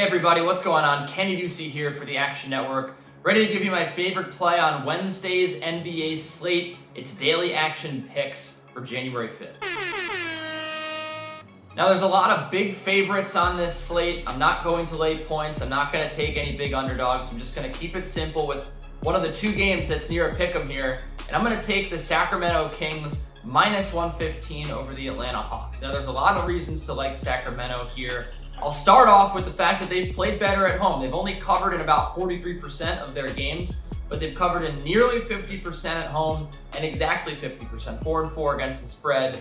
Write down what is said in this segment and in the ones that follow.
everybody, what's going on? Kenny Ducey here for the Action Network, ready to give you my favorite play on Wednesday's NBA slate. It's daily action picks for January 5th. Now there's a lot of big favorites on this slate. I'm not going to lay points. I'm not going to take any big underdogs. I'm just going to keep it simple with one of the two games that's near a pick'em here. And I'm going to take the Sacramento Kings minus 115 over the Atlanta Hawks. Now there's a lot of reasons to like Sacramento here. I'll start off with the fact that they've played better at home. They've only covered in about 43% of their games, but they've covered in nearly 50% at home and exactly 50%, 4-4 against the spread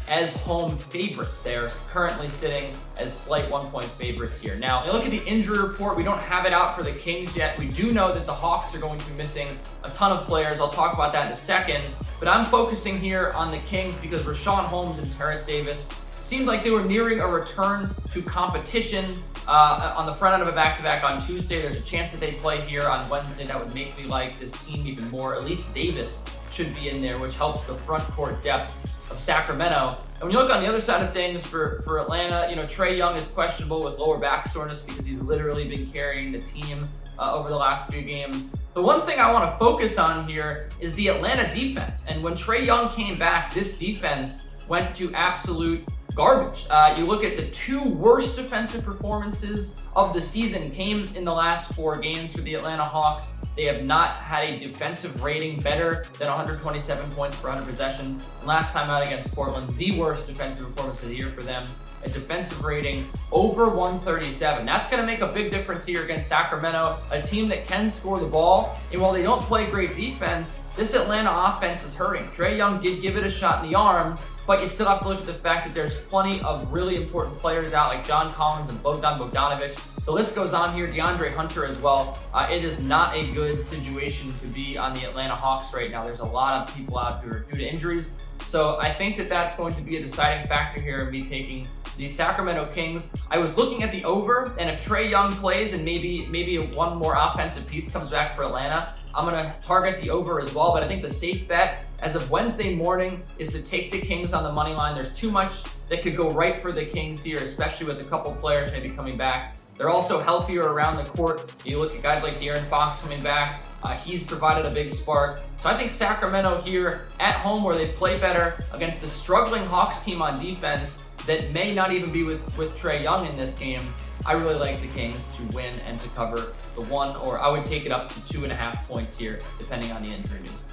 as home favorites. They are currently sitting as slight 1-point favorites here. Now, you look at the injury report. We don't have it out for the Kings yet. We do know that the Hawks are going to be missing a ton of players. I'll talk about that in a second, but I'm focusing here on the Kings because Rashawn Holmes and Terrence Davis seemed like they were nearing a return to competition on the front end of a back-to-back on Tuesday. There's a chance that they play here on Wednesday. That would make me like this team even more. At least Davis should be in there, which helps the front court depth of Sacramento. And when you look on the other side of things for Atlanta, Trae Young is questionable with lower back soreness because he's literally been carrying the team over the last few games. The one thing I want to focus on here is the Atlanta defense. And when Trae Young came back, this defense went to absolute garbage. You look at the two worst defensive performances of the season came in the last 4 games for the Atlanta Hawks. They have not had a defensive rating better than 127 points per 100 possessions. And last time out against Portland, the worst defensive performance of the year for them. A defensive rating over 137. That's going to make a big difference here against Sacramento, a team that can score the ball. And while they don't play great defense, this Atlanta offense is hurting. Trae Young did give it a shot in the arm, but you still have to look at the fact that there's plenty of really important players out like John Collins and Bogdan Bogdanovic. The list goes on here, DeAndre Hunter as well. It is not a good situation to be on the Atlanta Hawks right now. There's a lot of people out here due to injuries. So I think that that's going to be a deciding factor here in me taking the Sacramento Kings. I was looking at the over, and if Trae Young plays and maybe one more offensive piece comes back for Atlanta, I'm going to target the over as well. But I think the safe bet as of Wednesday morning is to take the Kings on the money line. There's too much that could go right for the Kings here, especially with a couple players maybe coming back. They're also healthier around the court. You look at guys like De'Aaron Fox coming back. He's provided a big spark. So I think Sacramento here at home, where they play better against a struggling Hawks team on defense that may not even be with Trae Young in this game, I really like the Kings to win and to cover the 1, or I would take it up to 2.5 points here, depending on the injury news.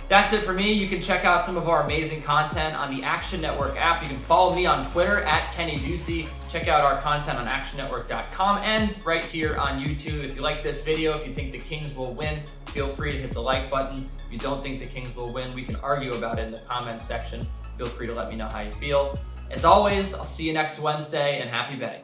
That's it for me. You can check out some of our amazing content on the Action Network app. You can follow me on Twitter at Kenny Ducey. Check out our content on actionnetwork.com and right here on YouTube. If you like this video, if you think the Kings will win, feel free to hit the like button. If you don't think the Kings will win, we can argue about it in the comments section. Feel free to let me know how you feel. As always, I'll see you next Wednesday, and happy betting.